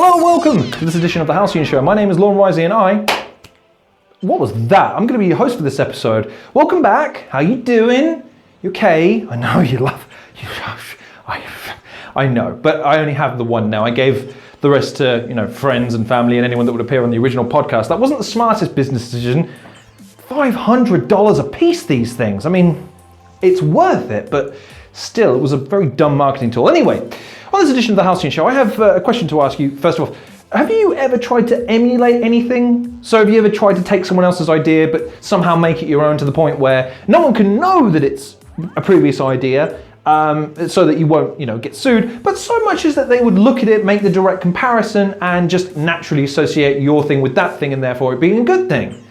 Hello and welcome to this edition of the Halcyon Show. My name is Lauren Risey and what was that? I'm going to be your host for this episode. Welcome back. How you doing? You okay? I know you love... I know, but I only have the one now. I gave the rest to, friends and family and anyone that would appear on the original podcast. That wasn't the smartest business decision. $500 a piece, these things. I mean, it's worth it, but still, it was a very dumb marketing tool. Anyway, on this edition of the Halcyon Show, I have a question to ask you. First of all, have you ever tried to emulate anything? So have you ever tried to take someone else's idea, but somehow make it your own to the point where no one can know that it's a previous idea, so that you won't, get sued, but so much as that they would look at it, make the direct comparison, and just naturally associate your thing with that thing, and therefore it being a good thing?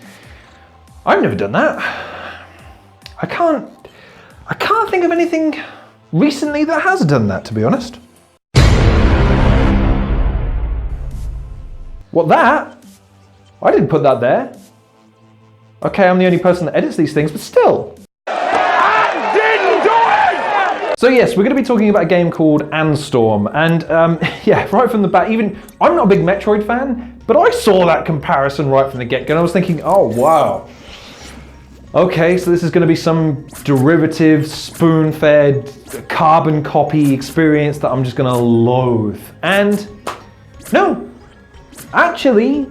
I've never done that. I can't think of anything recently that has done that, to be honest. What, that? I didn't put that there. Okay, I'm the only person that edits these things, but still. I didn't do it! So yes, we're going to be talking about a game called Anstorm, and yeah, right from the bat, I'm not a big Metroid fan, but I saw that comparison right from the get-go, and I was thinking, oh wow. Okay, so this is going to be some derivative, spoon-fed, carbon copy experience that I'm just going to loathe. And no. Actually,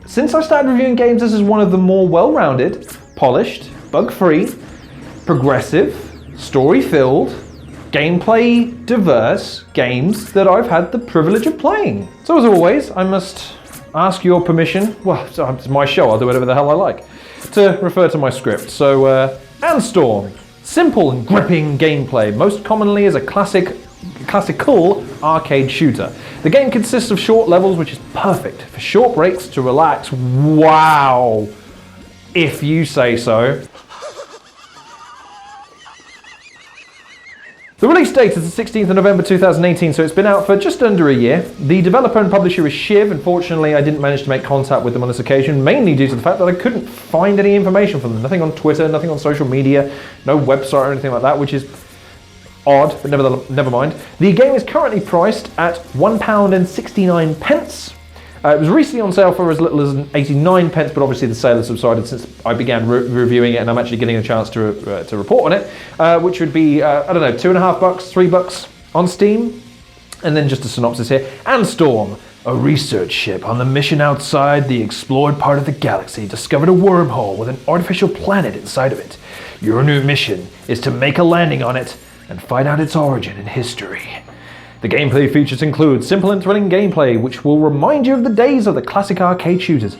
since I started reviewing games, this is one of the more well-rounded, polished, bug-free, progressive, story-filled, gameplay diverse games that I've had the privilege of playing. So as always, I must ask your permission, well, it's my show, I'll do whatever the hell I like, to refer to my script. So, Anstorm, simple and gripping gameplay, most commonly as a classical arcade shooter. The game consists of short levels, which is perfect for short breaks to relax. Wow, if you say so. The release date is the 16th of November 2018, so it's been out for just under a year. The developer and publisher is Shiv. Unfortunately, I didn't manage to make contact with them on this occasion, mainly due to the fact that I couldn't find any information from them. Nothing on Twitter, nothing on social media, no website or anything like that, which is odd, but never mind. The game is currently priced at £1.69. It was recently on sale for as little as 89 pence, but obviously the sale has subsided since I began reviewing it, and I'm actually getting a chance to report on it, which would be, I don't know, $2.50, $3 on Steam. And then just a synopsis here. Anstorm, a research ship on the mission outside the explored part of the galaxy, discovered a wormhole with an artificial planet inside of it. Your new mission is to make a landing on it and find out its origin and history. The gameplay features include simple and thrilling gameplay, which will remind you of the days of the classic arcade shooters.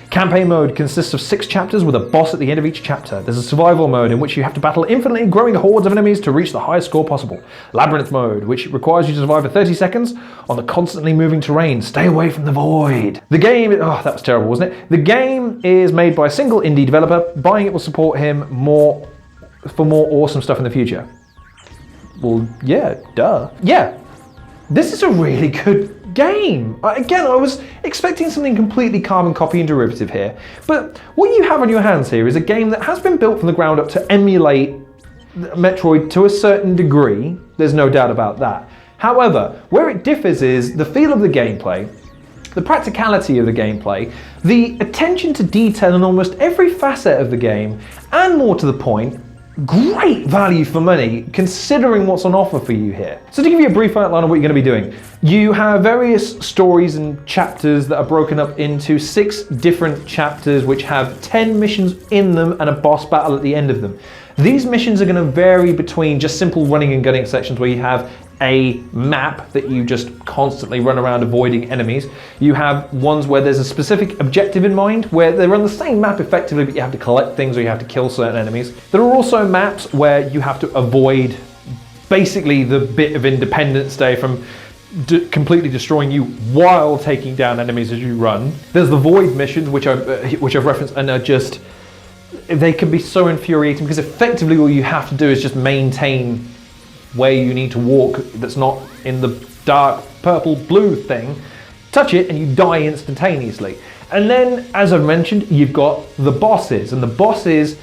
Campaign mode consists of 6 chapters with a boss at the end of each chapter. There's a survival mode in which you have to battle infinitely growing hordes of enemies to reach the highest score possible. Labyrinth mode, which requires you to survive for 30 seconds on the constantly moving terrain. Stay away from the void. The game, oh, that was terrible, wasn't it? The game is made by a single indie developer. Buying it will support him for more awesome stuff in the future. Well, yeah, duh. Yeah. This is a really good game. Again, I was expecting something completely carbon copy and derivative here, but what you have on your hands here is a game that has been built from the ground up to emulate Metroid to a certain degree. There's no doubt about that. However, where it differs is the feel of the gameplay, the practicality of the gameplay, the attention to detail in almost every facet of the game, and more to the point, great value for money considering what's on offer for you here. So to give you a brief outline of what you're going to be doing, you have various stories and chapters that are broken up into 6 different chapters which have 10 missions in them and a boss battle at the end of them. These missions are going to vary between just simple running and gunning sections where you have a map that you just constantly run around avoiding enemies. You have ones where there's a specific objective in mind, where they're on the same map effectively, but you have to collect things or you have to kill certain enemies. There are also maps where you have to avoid basically the bit of Independence Day from completely destroying you while taking down enemies as you run. There's the void missions, which I've referenced, and are just, they can be so infuriating because effectively all you have to do is just maintain where you need to walk that's not in the dark purple blue thing, touch it and you die instantaneously. And then, as I mentioned, you've got the bosses, and the bosses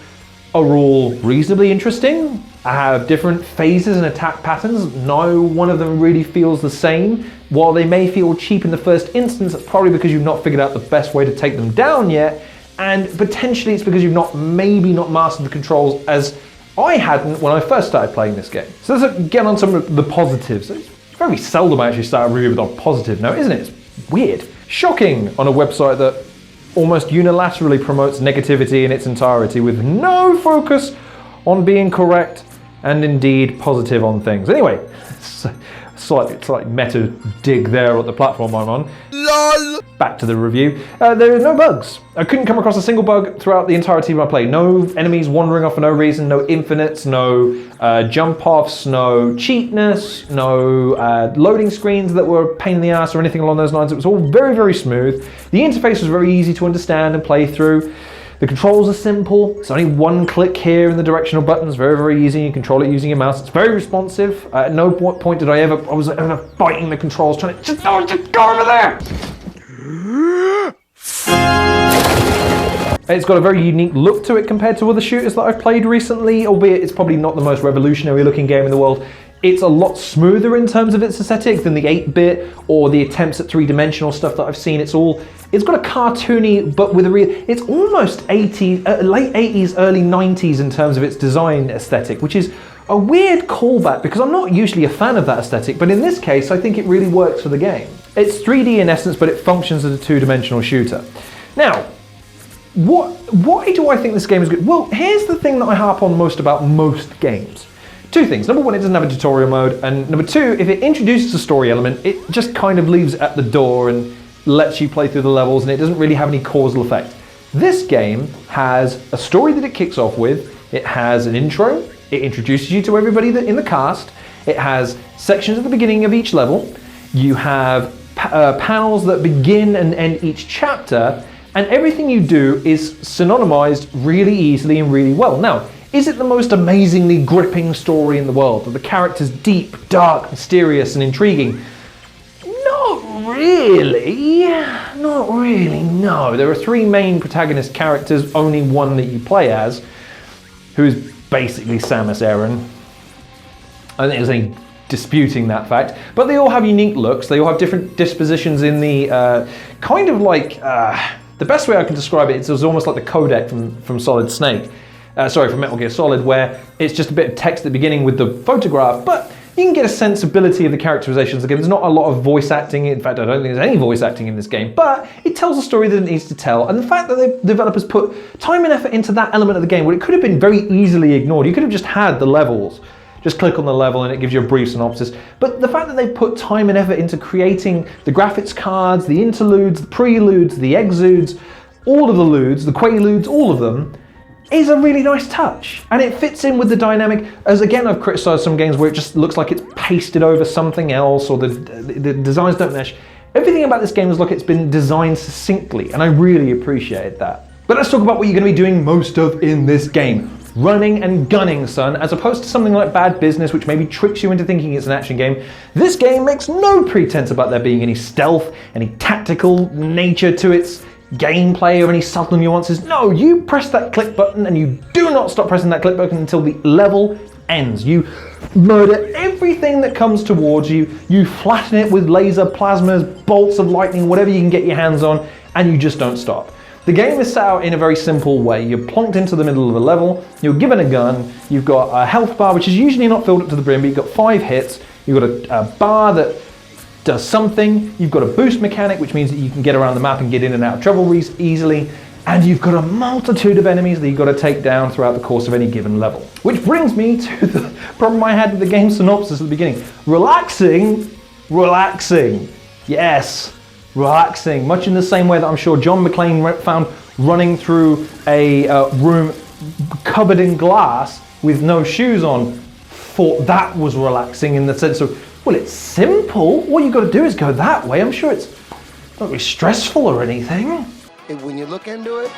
are all reasonably interesting. have different phases and attack patterns. No one of them really feels the same. While they may feel cheap in the first instance, it's probably because you've not figured out the best way to take them down yet, and potentially it's because you've maybe not mastered the controls as I hadn't when I first started playing this game. So let's get on some of the positives. It's very seldom I actually start a review with a positive note, isn't it? It's weird. Shocking on a website that almost unilaterally promotes negativity in its entirety with no focus on being correct and indeed positive on things. Anyway, slight meta dig there at the platform I'm on. LOL! Back to the review. There are no bugs. I couldn't come across a single bug throughout the entirety of my play. No enemies wandering off for no reason, no infinites, no jump offs, no cheatness, no loading screens that were a pain in the ass or anything along those lines. It was all very, very smooth. The interface was very easy to understand and play through. The controls are simple. It's only one click here in the directional buttons. Very, very easy. You control it using your mouse. It's very responsive. At no point did I was ever fighting the controls, trying to just go over there. It's got a very unique look to it compared to other shooters that I've played recently, albeit it's probably not the most revolutionary looking game in the world. It's a lot smoother in terms of its aesthetic than the 8-bit or the attempts at three-dimensional stuff that I've seen. It's got a cartoony, but with a it's almost 80s, late 80s, early 90s in terms of its design aesthetic, which is a weird callback because I'm not usually a fan of that aesthetic, but in this case, I think it really works for the game. It's 3D in essence, but it functions as a two-dimensional shooter. Now, why do I think this game is good? Well, here's the thing that I harp on most about most games. Two things. Number one, it doesn't have a tutorial mode, and number two, if it introduces a story element, it just kind of leaves it at the door and lets you play through the levels, and it doesn't really have any causal effect. This game has a story that it kicks off with. It has an intro. It introduces you to everybody in the cast. It has sections at the beginning of each level. You have panels that begin and end each chapter, and everything you do is synonymized really easily and really well. Now, is it the most amazingly gripping story in the world? Are the characters deep, dark, mysterious, and intriguing? Not really. Not really, no. There are three main protagonist characters, only one that you play as, who is basically Samus Aran. I don't think there's any disputing that fact. But they all have unique looks. They all have different dispositions in the kind of like... the best way I can describe it is almost like the codec from Solid Snake. From Metal Gear Solid, where it's just a bit of text at the beginning with the photograph, but you can get a sensibility of the characterizations. Again, there's not a lot of voice acting. In fact, I don't think there's any voice acting in this game, but it tells a story that it needs to tell. And the fact that the developers put time and effort into that element of the game, where it could have been very easily ignored. You could have just had the levels. Just click on the level and it gives you a brief synopsis. But the fact that they put time and effort into creating the graphics cards, the interludes, the preludes, the exudes, all of the ludes, the quaaludes, all of them, is a really nice touch. And it fits in with the dynamic, as again I've criticised some games where it just looks like it's pasted over something else or the designs don't mesh. Everything about this game is like it's been designed succinctly, and I really appreciate that. But let's talk about what you're going to be doing most of in this game. Running and gunning, son, as opposed to something like Bad Business, which maybe tricks you into thinking it's an action game. This game makes no pretense about there being any stealth, any tactical nature to its gameplay or any subtle nuances. No, you press that click button and you do not stop pressing that click button until the level ends. You murder everything that comes towards you. You flatten it with laser plasmas, bolts of lightning, whatever you can get your hands on, and you just don't stop. The game is set out in a very simple way. You're plonked into the middle of a level, you're given a gun, you've got a health bar which is usually not filled up to the brim, but you've got 5 hits, you've got a bar that does something, you've got a boost mechanic which means that you can get around the map and get in and out of trouble easily, and you've got a multitude of enemies that you've got to take down throughout the course of any given level. Which brings me to the problem I had with the game synopsis at the beginning. Relaxing, yes, relaxing, much in the same way that I'm sure John McClane found running through a room covered in glass with no shoes on, thought that was relaxing in the sense of, well, it's simple. All you got to do is go that way. I'm sure it's not really stressful or anything. When you look into it.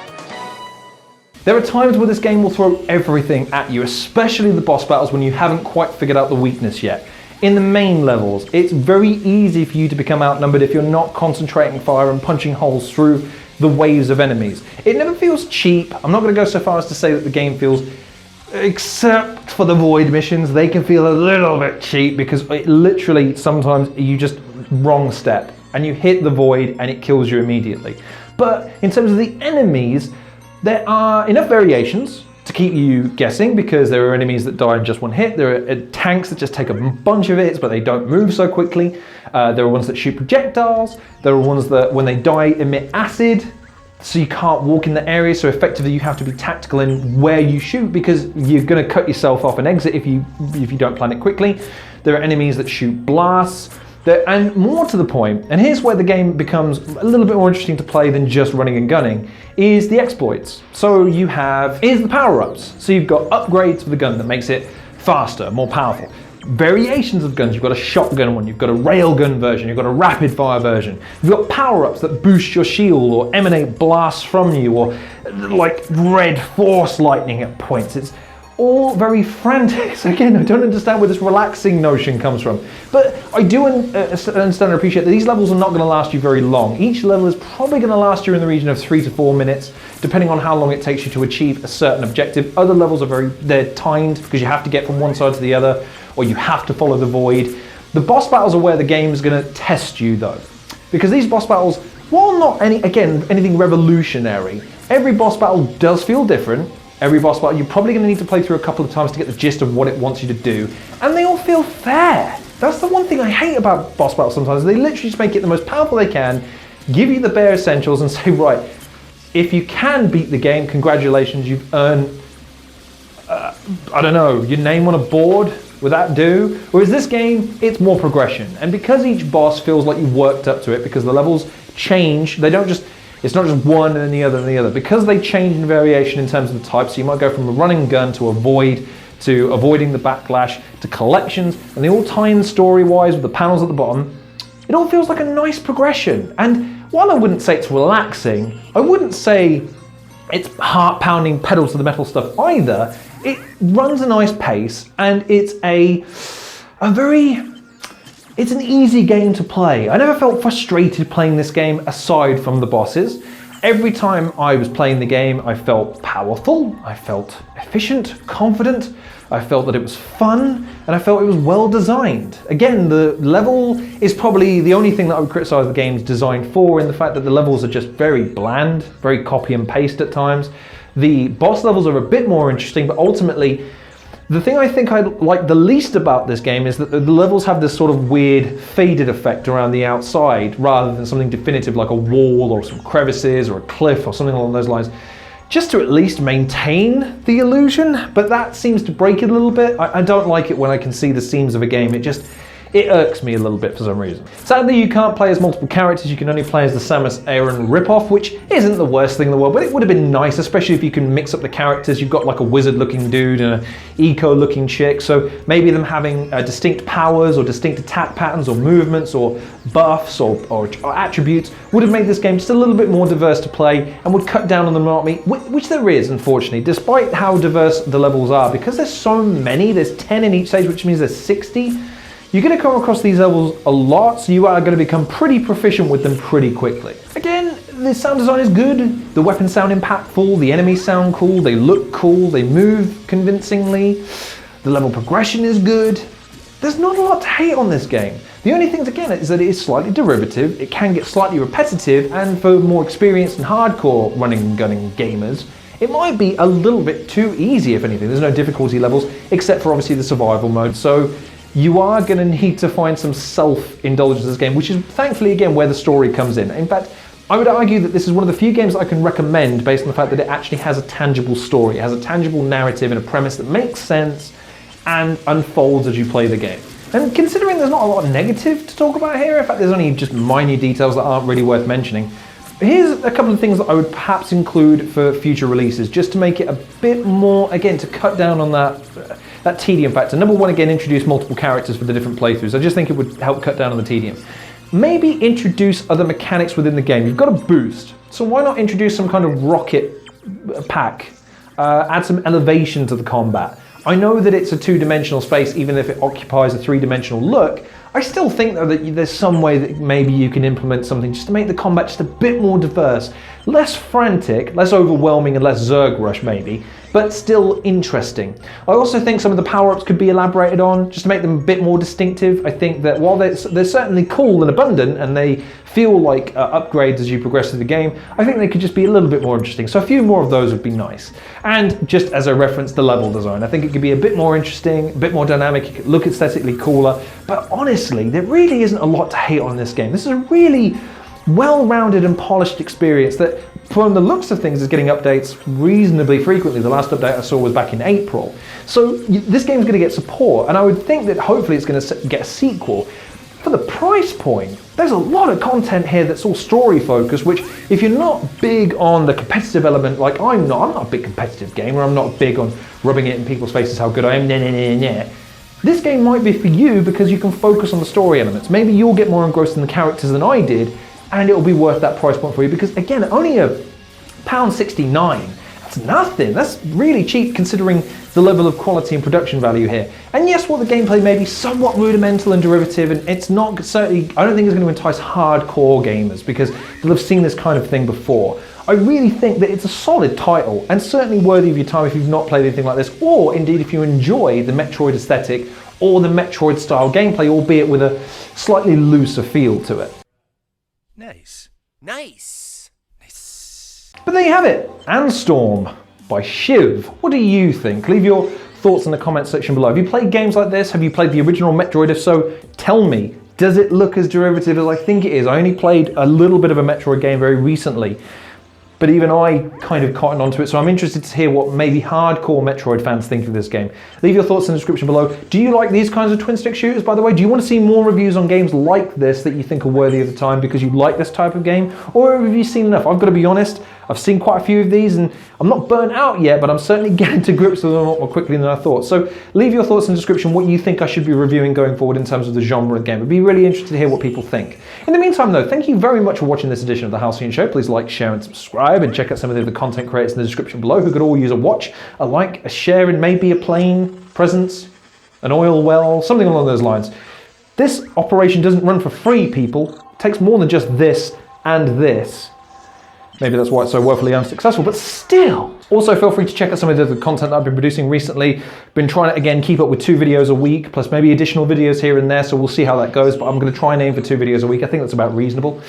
There are times where this game will throw everything at you, especially the boss battles when you haven't quite figured out the weakness yet. In the main levels, it's very easy for you to become outnumbered if you're not concentrating fire and punching holes through the waves of enemies. It never feels cheap. I'm not going to go so far as to say that the game feels except for the void missions. They can feel a little bit cheap because it literally sometimes you just wrong step and you hit the void and it kills you immediately. But in terms of the enemies, there are enough variations to keep you guessing, because there are enemies that die in just one hit. There are tanks that just take a bunch of hits, but they don't move so quickly. There are ones that shoot projectiles. There are ones that, when they die, emit acid, so you can't walk in the area. So effectively, you have to be tactical in where you shoot, because you're going to cut yourself off and exit if you don't plan it quickly. There are enemies that shoot blasts. And more to the point, and here's where the game becomes a little bit more interesting to play than just running and gunning, is the exploits. So here's the power-ups. So you've got upgrades for the gun that makes it faster, more powerful. Variations of guns, you've got a shotgun one, you've got a railgun version, you've got a rapid fire version. You've got power-ups that boost your shield or emanate blasts from you, or like red force lightning at points. It's all very frantic. So again, I don't understand where this relaxing notion comes from. But I do understand and appreciate that these levels are not going to last you very long. Each level is probably going to last you in the region of 3 to 4 minutes, depending on how long it takes you to achieve a certain objective. Other levels are they're timed, because you have to get from one side to the other, or you have to follow the void. The boss battles are where the game's going to test you, though, because these boss battles, while not anything revolutionary, every boss battle does feel different. Every boss battle you're probably going to need to play through a couple of times to get the gist of what it wants you to do, and they all feel fair. That's the one thing I hate about boss battles sometimes. They literally just make it the most powerful they can, give you the bare essentials, and say, right, if you can beat the game, congratulations, you've earned, I don't know, your name on a board. Would that do? Whereas this game, it's more progression. And because each boss feels like you've worked up to it, because the levels change, it's not just one and then the other and the other. Because they change in variation in terms of the type, so you might go from a running gun to a void, to avoiding the backlash, to collections, and they all tie in story-wise with the panels at the bottom. It all feels like a nice progression. And while I wouldn't say it's relaxing, I wouldn't say it's heart-pounding pedal to the metal stuff either. It runs a nice pace, and it's it's an easy game to play. I never felt frustrated playing this game aside from the bosses. Every time I was playing the game, I felt powerful, I felt efficient, confident, I felt that it was fun, and I felt it was well designed. Again, the level is probably the only thing that I would criticize the game's design for, in the fact that the levels are just very bland, very copy and paste at times. The boss levels are a bit more interesting, but ultimately, the thing I think I like the least about this game is that the levels have this sort of weird faded effect around the outside, rather than something definitive like a wall or some crevices or a cliff or something along those lines, just to at least maintain the illusion. But that seems to break it a little bit. I don't like it when I can see the seams of a game. It irks me a little bit for some reason. Sadly, you can't play as multiple characters. You can only play as the Samus Aran ripoff, which isn't the worst thing in the world, but it would have been nice, especially if you can mix up the characters. You've got like a wizard-looking dude and an eco-looking chick, so maybe them having distinct powers or distinct attack patterns or movements or buffs or attributes would have made this game just a little bit more diverse to play and would cut down on the monotony, which there is, unfortunately. Despite how diverse the levels are, because there's so many, there's 10 in each stage, which means there's 60, you're going to come across these levels a lot, so you are going to become pretty proficient with them pretty quickly. Again, the sound design is good, the weapons sound impactful, the enemies sound cool, they look cool, they move convincingly, the level progression is good. There's not a lot to hate on this game. The only thing, again, is that it is slightly derivative, it can get slightly repetitive, and for more experienced and hardcore running and gunning gamers, it might be a little bit too easy, if anything. There's no difficulty levels, except for obviously the survival mode. So you are going to need to find some self-indulgence in this game, which is thankfully, again, where the story comes in. In fact, I would argue that this is one of the few games that I can recommend based on the fact that it actually has a tangible story. It has a tangible narrative and a premise that makes sense and unfolds as you play the game. And considering there's not a lot of negative to talk about here, in fact, there's only just minor details that aren't really worth mentioning, here's a couple of things that I would perhaps include for future releases, just to make it a bit more, again, to cut down on that tedium factor. Number one, again, introduce multiple characters for the different playthroughs. I just think it would help cut down on the tedium. Maybe introduce other mechanics within the game. You've got a boost, so why not introduce some kind of rocket pack? Add some elevation to the combat. I know that it's a two-dimensional space, even if it occupies a three-dimensional look. I still think, though, that there's some way that maybe you can implement something just to make the combat just a bit more diverse, less frantic, less overwhelming, and less Zerg rush, maybe, but still interesting. I also think some of the power-ups could be elaborated on, just to make them a bit more distinctive. I think that while they're certainly cool and abundant, and they feel like upgrades as you progress through the game, I think they could just be a little bit more interesting. So a few more of those would be nice. And just as a reference, the level design. I think it could be a bit more interesting, a bit more dynamic, it could look aesthetically cooler, but honestly, there really isn't a lot to hate on this game. This is a really well-rounded and polished experience that, from the looks of things, is getting updates reasonably frequently. The last update I saw was back in April. So this game's going to get support, and I would think that hopefully it's going to get a sequel. For the price point, there's a lot of content here that's all story focused, which if you're not big on the competitive element, like I'm not a big competitive gamer, I'm not big on rubbing it in people's faces how good I am, this game might be for you because you can focus on the story elements. Maybe you'll get more engrossed in the characters than I did, and it'll be worth that price point for you, because again, only £1.69. That's nothing. That's really cheap considering the level of quality and production value here. And yes, while the gameplay may be somewhat rudimental and derivative, and it's not certainly, I don't think it's going to entice hardcore gamers because they'll have seen this kind of thing before. I really think that it's a solid title and certainly worthy of your time if you've not played anything like this, or indeed if you enjoy the Metroid aesthetic or the Metroid style gameplay, albeit with a slightly looser feel to it. Nice. Nice. But there you have it, Anstorm by Shiv. What do you think? Leave your thoughts in the comments section below. Have you played games like this? Have you played the original Metroid? If so, tell me. Does it look as derivative as I think it is? I only played a little bit of a Metroid game very recently, but even I kind of cottoned onto it, so I'm interested to hear what maybe hardcore Metroid fans think of this game. Leave your thoughts in the description below. Do you like these kinds of twin-stick shooters, by the way? Do you want to see more reviews on games like this that you think are worthy of the time because you like this type of game? Or have you seen enough? I've got to be honest, I've seen quite a few of these and I'm not burnt out yet, but I'm certainly getting to grips with them a lot more quickly than I thought. So leave your thoughts in the description what you think I should be reviewing going forward in terms of the genre of the game. I'd be really interested to hear what people think. In the meantime though, thank you very much for watching this edition of the Halcyon Show. Please like, share and subscribe, and check out some of the other content creators in the description below who could all use a watch, a like, a share, and maybe a plane, presents, an oil well, something along those lines. This operation doesn't run for free, people. It takes more than just this and this. Maybe that's why it's so woefully unsuccessful, but still. Also, feel free to check out some of the content that I've been producing recently. Been trying to, again, keep up with 2 videos a week, plus maybe additional videos here and there, so we'll see how that goes, but I'm going to try and aim for 2 videos a week. I think that's about reasonable.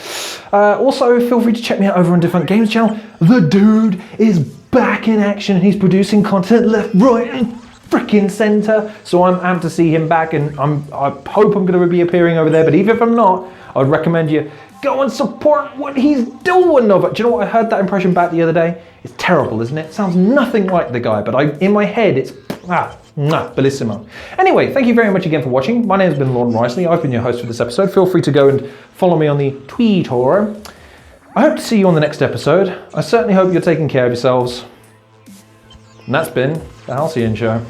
Also, feel free to check me out over on Different Games channel. The dude is back in action, and he's producing content left, right, and frickin' center. So I'm amped to see him back, and I hope I'm going to be appearing over there, but even if I'm not, I'd recommend you go and support what he's doing. Do you know what? I heard that impression back the other day. It's terrible, isn't it? It sounds nothing like the guy, but in my head, it's bellissimo. Anyway, thank you very much again for watching. My name has been Lorne Risley. I've been your host for this episode. Feel free to go and follow me on the Twitter. I hope to see you on the next episode. I certainly hope you're taking care of yourselves. And that's been the Halcyon Show.